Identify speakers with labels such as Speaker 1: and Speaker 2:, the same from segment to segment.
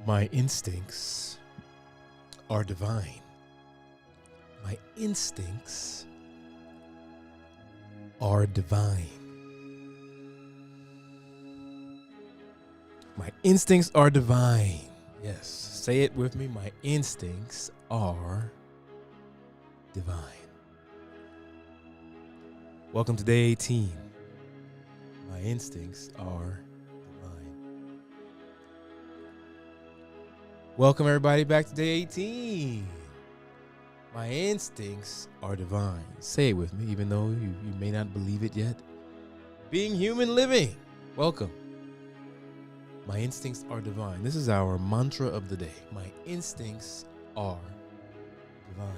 Speaker 1: My instincts are divine. My instincts are divine. My instincts are divine. Yes, say it with me. My instincts are divine. Welcome to day 18. My instincts are divine. Welcome everybody back to day 18. My instincts are divine. Say it with me, even though you may not believe it yet. Being human living. Welcome. My instincts are divine. This is our mantra of the day. My instincts are divine.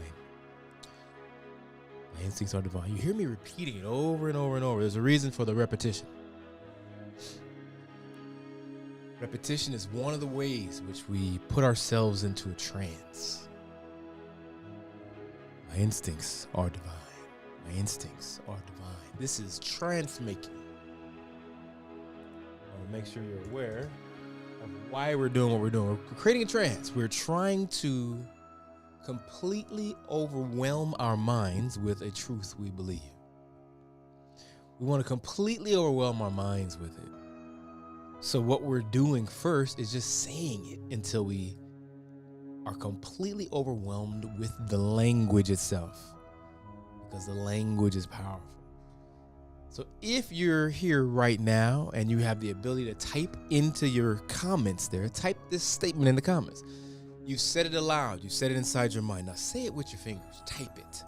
Speaker 1: My instincts are divine. You hear me repeating it over and over and over. There's a reason for the repetition. Repetition is one of the ways in which we put ourselves into a trance. My instincts are divine. My instincts are divine. This is trance making. I want to make sure you're aware of why we're doing what we're doing. We're creating a trance. We're trying to completely overwhelm our minds with a truth we believe. We want to completely overwhelm our minds with it. So what we're doing first is just saying it until we are completely overwhelmed with the language itself, because the language is powerful. So if you're here right now and you have the ability to type into your comments there, type this statement in the comments. You said it aloud. You said it inside your mind. Now say it with your fingers. Type it.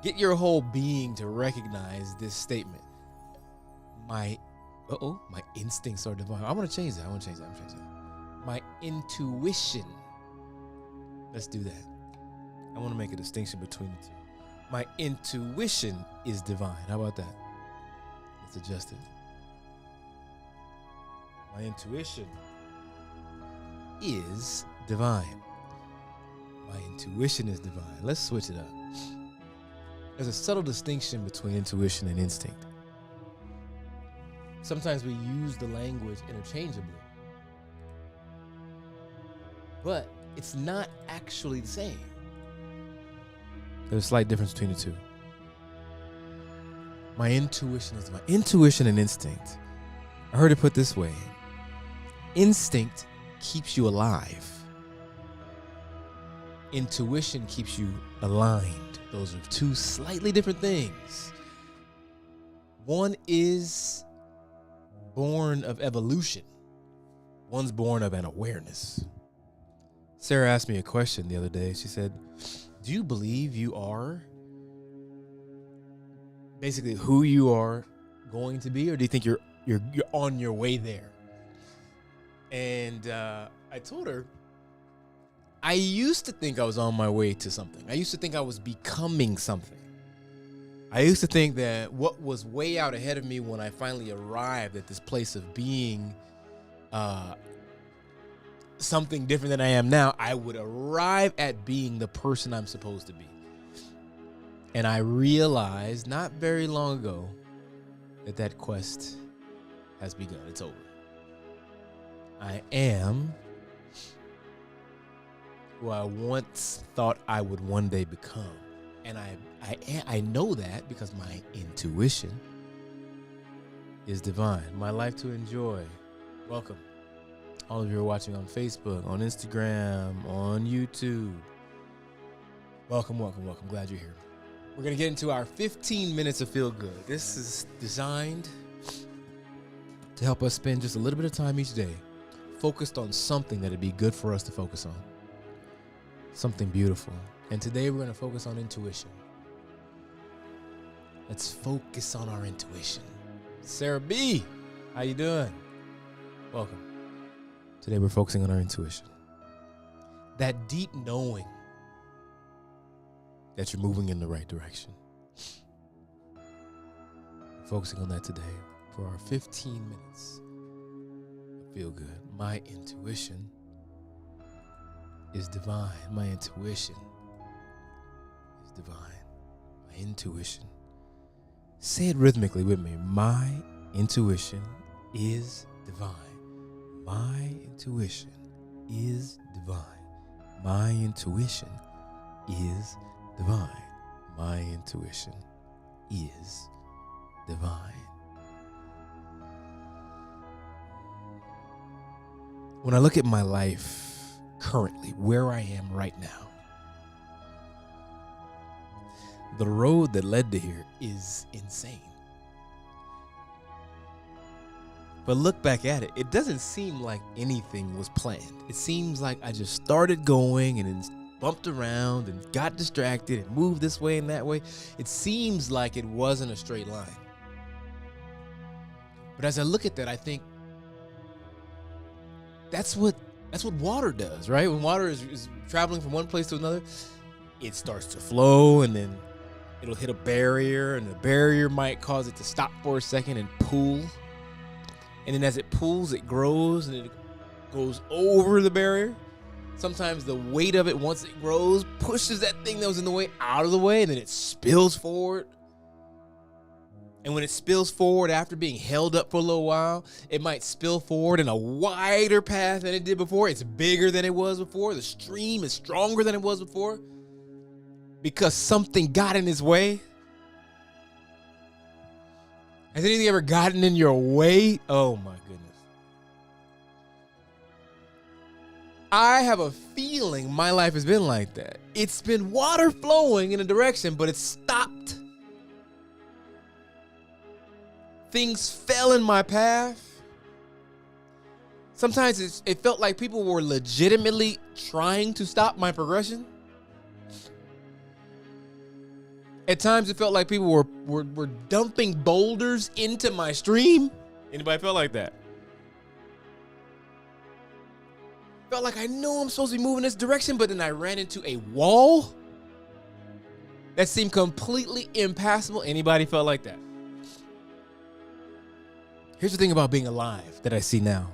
Speaker 1: Get your whole being to recognize this statement. My instincts are divine. I want to change that. My intuition. Let's do that. I want to make a distinction between the two. My intuition is divine. How about that? Let's adjust it. My intuition is divine. My intuition is divine. Let's switch it up. There's a subtle distinction between intuition and instinct. Sometimes we use the language interchangeably, but it's not actually the same. There's a slight difference between the two. My intuition is divine. Intuition and instinct. I heard it put this way. Instinct keeps you alive. Intuition keeps you aligned. Those are two slightly different things. One is born of evolution. One's born of an awareness. Sarah asked me a question the other day. She said, do you believe you are basically who you are going to be, or do you think you're on your way there? And I told her, I used to think I was on my way to something. I used to think I was becoming something. I used to think that what was way out ahead of me when I finally arrived at this place of being something different than I am now, I would arrive at being the person I'm supposed to be. And I realized not very long ago that quest has begun. It's over. I am who I once thought I would one day become. And I know that because my intuition is divine. My life to enjoy. Welcome. All of you are watching on Facebook, on Instagram, on YouTube. Welcome. Glad you're here. We're going to get into our 15 minutes of feel good. This is designed to help us spend just a little bit of time each day focused on something that'd be good for us to focus on. Something beautiful. And today we're going to focus on intuition. Let's focus on our intuition. Sarah B, how you doing? Welcome. Today we're focusing on our intuition. That deep knowing that you're moving in the right direction. We're focusing on that today for our 15 minutes of feel good. My intuition is divine. My intuition is divine. My intuition. Say it rhythmically with me. My intuition is divine. My intuition is divine. My intuition is divine. My intuition is divine. When I look at my life currently, where I am right now, the road that led to here is insane. But look back at it, it doesn't seem like anything was planned. It seems like I just started going and then bumped around and got distracted and moved this way and that way. It seems like it wasn't a straight line. But as I look at that, I think that's what water does, right? When water is traveling from one place to another, it starts to flow and then it'll hit a barrier, and the barrier might cause it to stop for a second and pool. And then as it pools, it grows and it goes over the barrier. Sometimes the weight of it, once it grows, pushes that thing that was in the way out of the way, and then it spills forward. And when it spills forward after being held up for a little while, it might spill forward in a wider path than it did before. It's bigger than it was before. The stream is stronger than it was before because something got in its way. Has anything ever gotten in your way? Oh my goodness. I have a feeling my life has been like that. It's been water flowing in a direction, but it stopped. Things fell in my path. Sometimes it felt like people were legitimately trying to stop my progression. At times it felt like people were dumping boulders into my stream. Anybody felt like that? Felt like I know I'm supposed to be moving this direction, but then I ran into a wall that seemed completely impassable. Anybody felt like that? Here's the thing about being alive that I see now.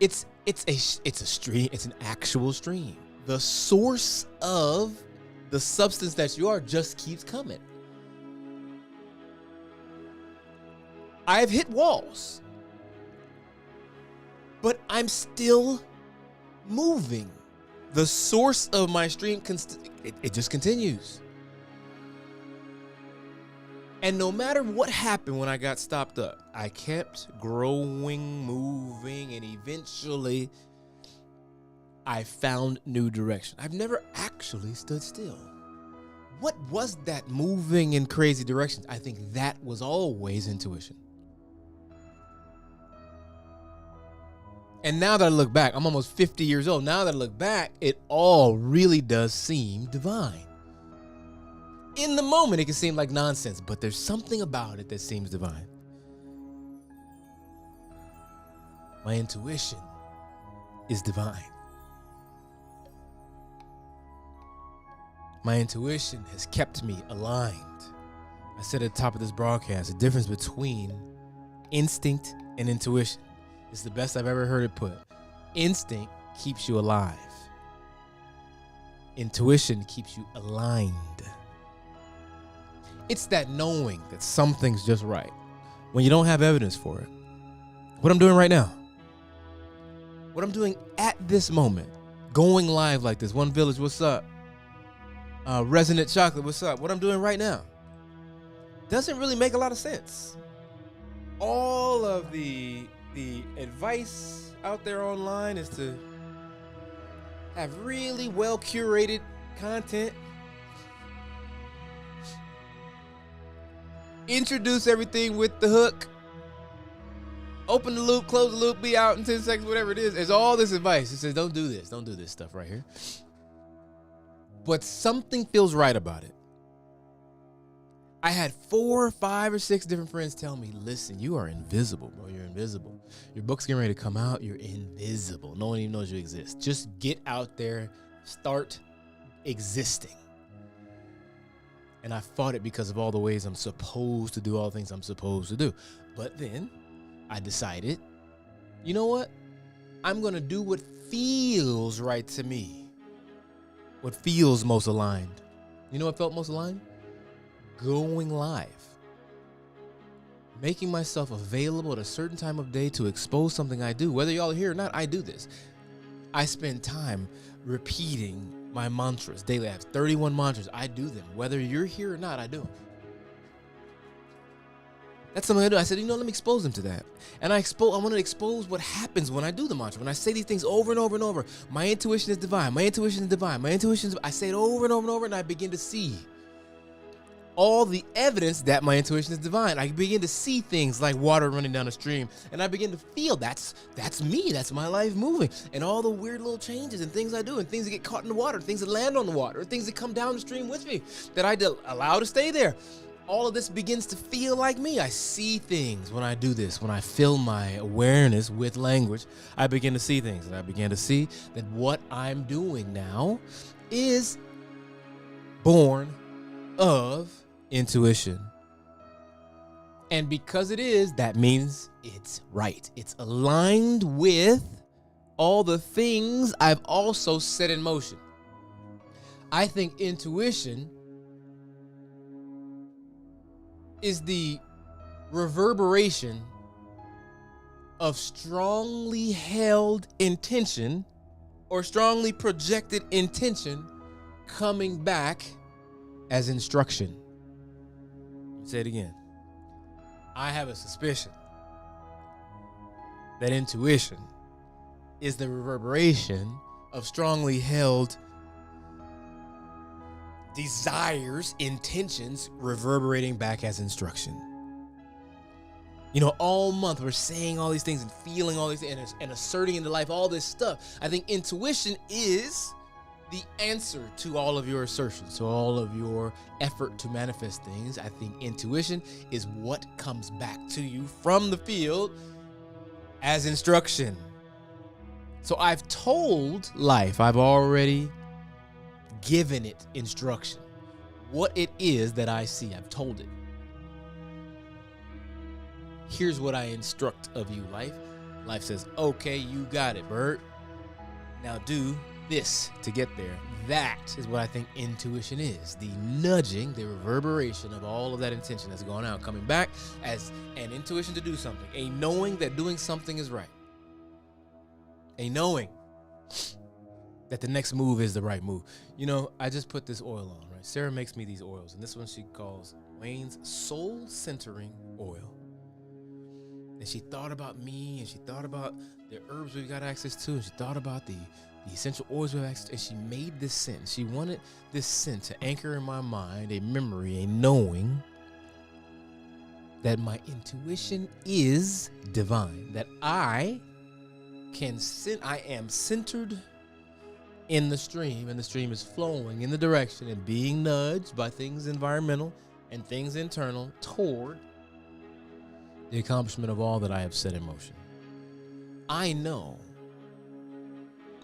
Speaker 1: It's a stream. It's an actual stream. The source of the substance that you are just keeps coming. I've hit walls, but I'm still moving. The source of my stream, it just continues. And no matter what happened when I got stopped up, I kept growing, moving, and eventually I found new direction. I've never actually stood still. What was that moving in crazy directions? I think that was always intuition. And now that I look back, I'm almost 50 years old. Now that I look back, it all really does seem divine. In the moment, it can seem like nonsense, but there's something about it that seems divine. My intuition is divine. My intuition has kept me aligned. I said at the top of this broadcast, the difference between instinct and intuition is the best I've ever heard it put. Instinct keeps you alive. Intuition keeps you aligned. It's that knowing that something's just right when you don't have evidence for it. What I'm doing right now, what I'm doing at this moment, going live like this, One Village, what's up? Resonant Chocolate, what's up? What I'm doing right now doesn't really make a lot of sense. All of the advice out there online is to have really well curated content, introduce everything with the hook, open the loop, close the loop, be out in 10 seconds, whatever it is. There's all this advice. It says, don't do this stuff right here. But something feels right about it. I had 4, 5, or 6 different friends tell me, listen, you are invisible, bro. You're invisible. Your book's getting ready to come out. You're invisible. No one even knows you exist. Just get out there, start existing. And I fought it because of all the ways I'm supposed to do all the things I'm supposed to do. But then I decided, you know what? I'm going to do what feels right to me. What feels most aligned. You know what felt most aligned? Going live. making myself available at a certain time of day to expose something I do. Whether y'all are here or not, I do this. I spend time repeating my mantras daily. I have 31 mantras. I do them. Whether you're here or not, I do them. That's something I do. I said, let me expose them to that. And I want to expose what happens when I do the mantra. When I say these things over and over and over, my intuition is divine. My intuition is divine. My intuition is, I say it over and over and over, and I begin to see all the evidence that my intuition is divine. I begin to see things like water running down a stream, and I begin to feel that's me. That's my life moving, and all the weird little changes and things I do, and things that get caught in the water, things that land on the water, things that come down the stream with me that I allow to stay there. All of this begins to feel like me. I see things when I do this. When I fill my awareness with language, I begin to see things, and I begin to see that what I'm doing now is born of intuition. And because it is, that means it's right. It's aligned with all the things I've also set in motion. I think intuition is the reverberation of strongly held intention or strongly projected intention coming back as instruction. Let me say it again. I have a suspicion that intuition is the reverberation of strongly held desires, intentions reverberating back as instruction. All month we're saying all these things and feeling all these things and asserting into life all this stuff. I think intuition is the answer to all of your assertions, to all of your effort to manifest things. I think intuition is what comes back to you from the field as instruction. So I've told life, I've already given it instruction. What it is that I see, I've told it. Here's what I instruct of you, life. Life says, okay, you got it, Bert. Now do this to get there. That is what I think intuition is. The nudging, the reverberation of all of that intention that's gone out, coming back as an intuition to do something. A knowing that doing something is right. A knowing that the next move is the right move. I just put this oil on, right? Sarah makes me these oils, and this one she calls Wayne's Soul Centering Oil. And she thought about me, and she thought about the herbs we've got access to, and she thought about the essential oils we have access to, and she made this scent. She wanted this scent to anchor in my mind a memory, a knowing that my intuition is divine, that I am centered in the stream, and the stream is flowing in the direction and being nudged by things environmental and things internal toward the accomplishment of all that I have set in motion. I know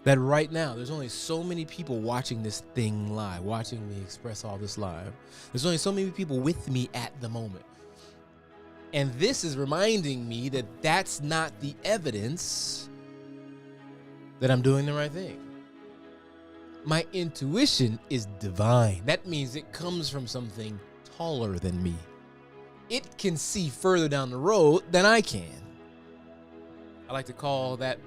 Speaker 1: that right now there's only so many people watching this thing live, watching me express all this live. There's only so many people with me at the moment. And this is reminding me that that's not the evidence that I'm doing the right thing. My intuition is divine. That means it comes from something taller than me. It can see further down the road than I can. I like to call that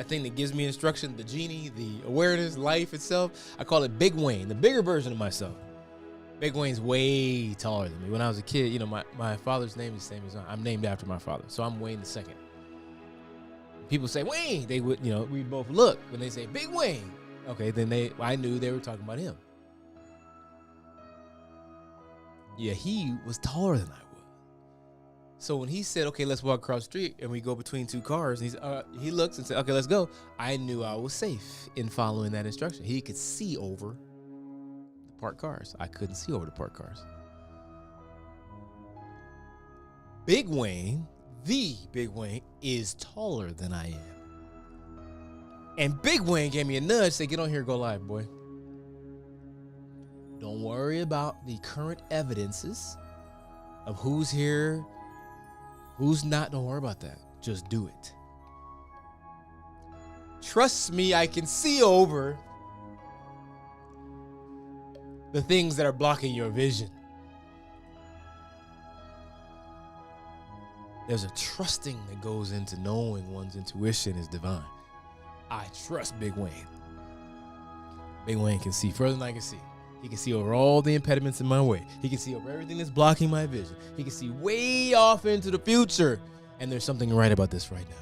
Speaker 1: thing that gives me instruction, the genie, the awareness, life itself. I call it Big Wayne, the bigger version of myself. Big Wayne's way taller than me. When I was a kid, my father's name is the same as I'm named after my father. So I'm Wayne II. People say Wayne, they would, we both look when they say Big Wayne. Okay, then I knew they were talking about him. Yeah, he was taller than I was. So when he said, okay, let's walk across the street, and we go between two cars, and he looks and said, okay, let's go. I knew I was safe in following that instruction. He could see over the parked cars. I couldn't see over the parked cars. Big Wayne, the Big Wayne, is taller than I am. And Big Wayne gave me a nudge, said, get on here, go live, boy. Don't worry about the current evidences of who's here, who's not. Don't worry about that. Just do it. Trust me, I can see over the things that are blocking your vision. There's a trusting that goes into knowing one's intuition is divine. I trust Big Wayne. Big Wayne can see further than I can see. He can see over all the impediments in my way. He can see over everything that's blocking my vision. He can see way off into the future. And there's something right about this right now.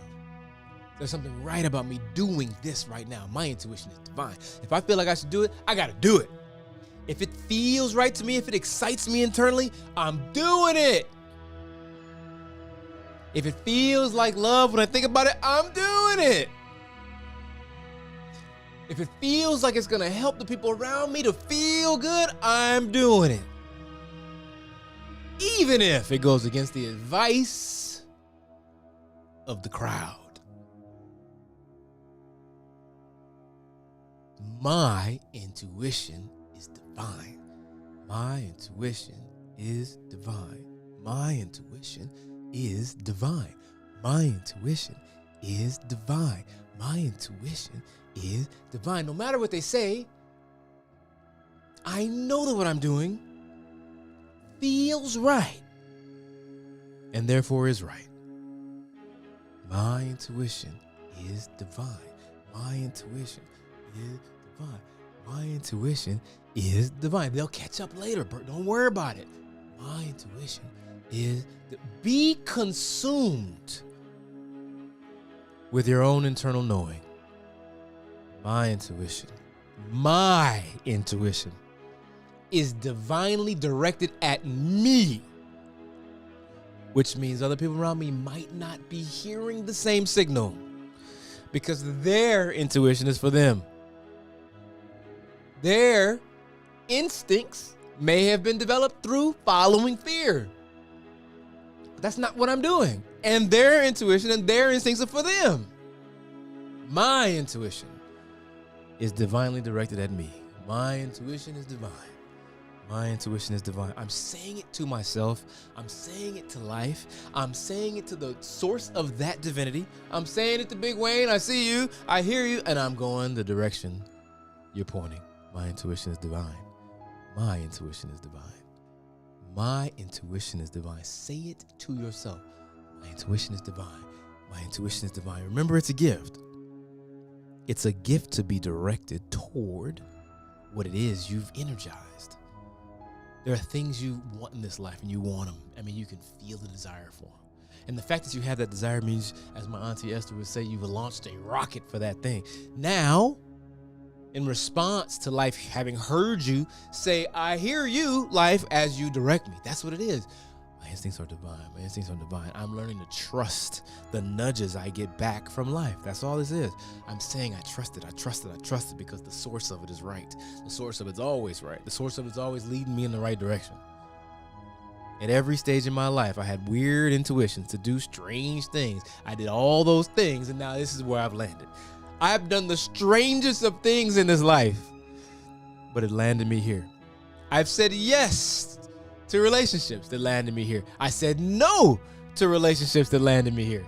Speaker 1: There's something right about me doing this right now. My intuition is divine. If I feel like I should do it, I got to do it. If it feels right to me, if it excites me internally, I'm doing it. If it feels like love when I think about it, I'm doing it. If it feels like it's going to help the people around me to feel good, I'm doing it. Even if it goes against the advice of the crowd. My intuition is divine. My intuition is divine. My intuition is divine. My intuition is divine. My intuition is divine. No matter what they say, I know that what I'm doing feels right and therefore is right. My intuition is divine. My intuition is divine. My intuition is divine. They'll catch up later, Bert. Don't worry about it. My intuition is be consumed with your own internal knowing. My intuition is divinely directed at me, which means other people around me might not be hearing the same signal because their intuition is for them. Their instincts may have been developed through following fear. But that's not what I'm doing. And their intuition and their instincts are for them. My intuition is divinely directed at me. My intuition is divine. My intuition is divine. I'm saying it to myself. I'm saying it to life. I'm saying it to the source of that divinity. I'm saying it to Big Wayne. I see you. I hear you. And I'm going the direction you're pointing. My intuition is divine. My intuition is divine. My intuition is divine. Say it to yourself. My intuition is divine. My intuition is divine. Remember, it's a gift. It's a gift to be directed toward what it is you've energized. There are things you want in this life and you want them. I mean, you can feel the desire for them. And the fact that you have that desire means, as my auntie Esther would say, you've launched a rocket for that thing. Now, in response to life having heard you say, I hear you, life, as you direct me. That's what it is. My instincts are divine. My instincts are divine. I'm learning to trust the nudges I get back from life. That's all this is. I'm saying I trust it. I trust it. I trust it because the source of it is right. The source of it's always right. The source of it's always leading me in the right direction. At every stage in my life, I had weird intuitions to do strange things. I did all those things, and now this is where I've landed. I've done the strangest of things in this life, but it landed me here. I've said yes to relationships that landed me here. I said no to relationships that landed me here.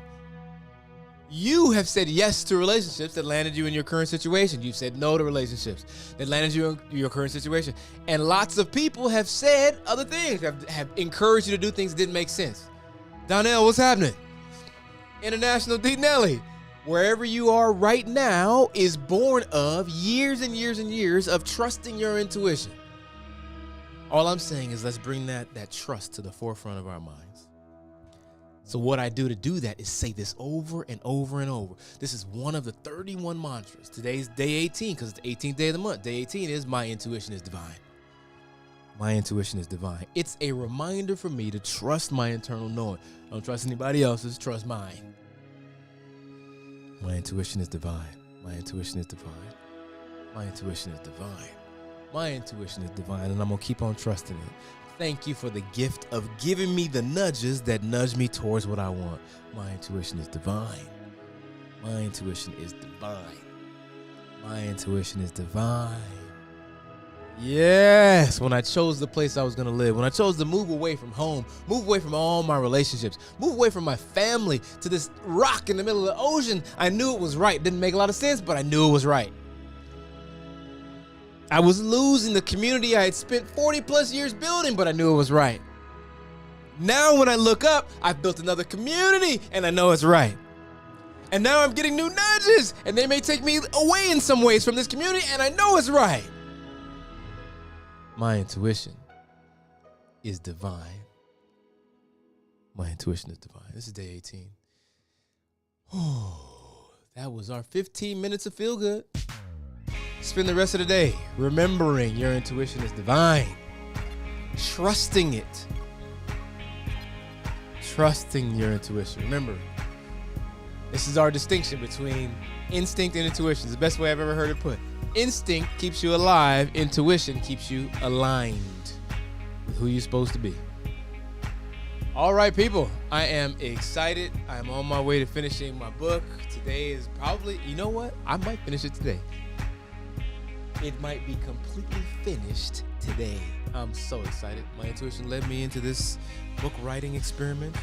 Speaker 1: You have said yes to relationships that landed you in your current situation. You've said no to relationships that landed you in your current situation. And lots of people have said other things, have encouraged you to do things that didn't make sense. Donnell, what's happening? International D. Nelly. Wherever you are right now is born of years and years and years of trusting your intuition. All I'm saying is let's bring that trust to the forefront of our minds. So what I do to do that is say this over and over and over. This is one of the 31 mantras. Today's day 18 because it's the 18th day of the month. Day 18 is my intuition is divine. My intuition is divine. It's a reminder for me to trust my internal knowing. Don't trust anybody else's, trust mine. My intuition is divine. My intuition is divine. My intuition is divine. My intuition is divine, and I'm going to keep on trusting it. Thank you for the gift of giving me the nudges that nudge me towards what I want. My intuition is divine. My intuition is divine. My intuition is divine. Yes, when I chose the place I was going to live, when I chose to move away from home, move away from all my relationships, move away from my family to this rock in the middle of the ocean, I knew it was right. Didn't make a lot of sense, but I knew it was right. I was losing the community I had spent 40 plus years building, but I knew it was right. Now when I look up, I've built another community and I know it's right. And now I'm getting new nudges and they may take me away in some ways from this community and I know it's right. My intuition is divine. My intuition is divine. This is day 18. Oh, that was our 15 minutes of feel good. Spend the rest of the day remembering your intuition is divine. Trusting it. Trusting your intuition. Remember, this is our distinction between instinct and intuition. It's the best way I've ever heard it put. Instinct keeps you alive. Intuition keeps you aligned with who you're supposed to be. All right, people. I am excited. I'm on my way to finishing my book. Today is probably, you know what? I might finish it today. It might be completely finished today. I'm so excited. My intuition led me into this book writing experiment.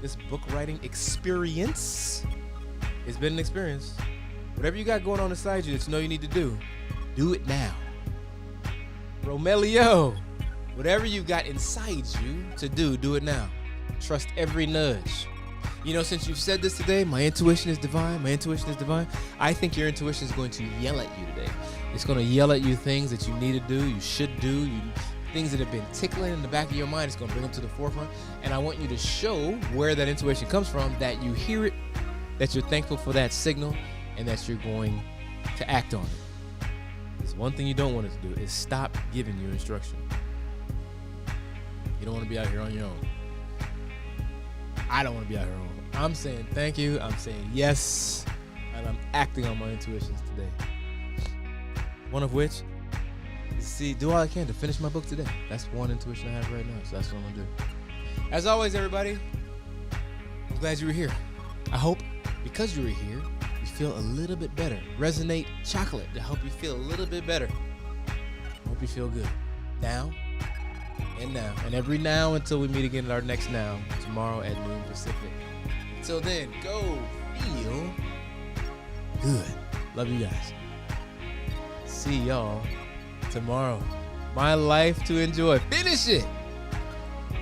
Speaker 1: This book writing experience. It's been an experience. Whatever you got going on inside you that you know you need to do it now. Romelio, whatever you got inside you to do it now. Trust every nudge. You know, since you've said this today, my intuition is divine, my intuition is divine, I think your intuition is going to yell at you today. It's going to yell at you things that you need to do, you should do, things that have been tickling in the back of your mind. It's going to bring them to the forefront. And I want you to show where that intuition comes from, that you hear it, that you're thankful for that signal, and that you're going to act on it. There's one thing you don't want it to do is stop giving you instruction. You don't want to be out here on your own. I don't want to be out here on my own. I'm saying thank you. I'm saying yes. And I'm acting on my intuitions today. One of which is to do all I can to finish my book today. That's one intuition I have right now. So that's what I'm going to do. As always, everybody, I'm glad you were here. I hope because you were here, you feel a little bit better. Resonate chocolate to help you feel a little bit better. I hope you feel good. Now. And every now until we meet again at our next now, tomorrow at noon Pacific. Until then, go feel good. Love you guys. See y'all tomorrow. My life to enjoy. Finish it.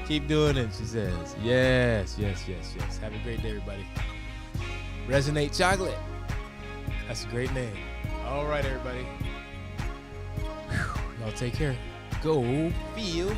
Speaker 1: Keep doing it, she says. Yes. Have a great day, everybody. Resonate Chocolate. That's a great name. All right, everybody. Y'all take care. Go feel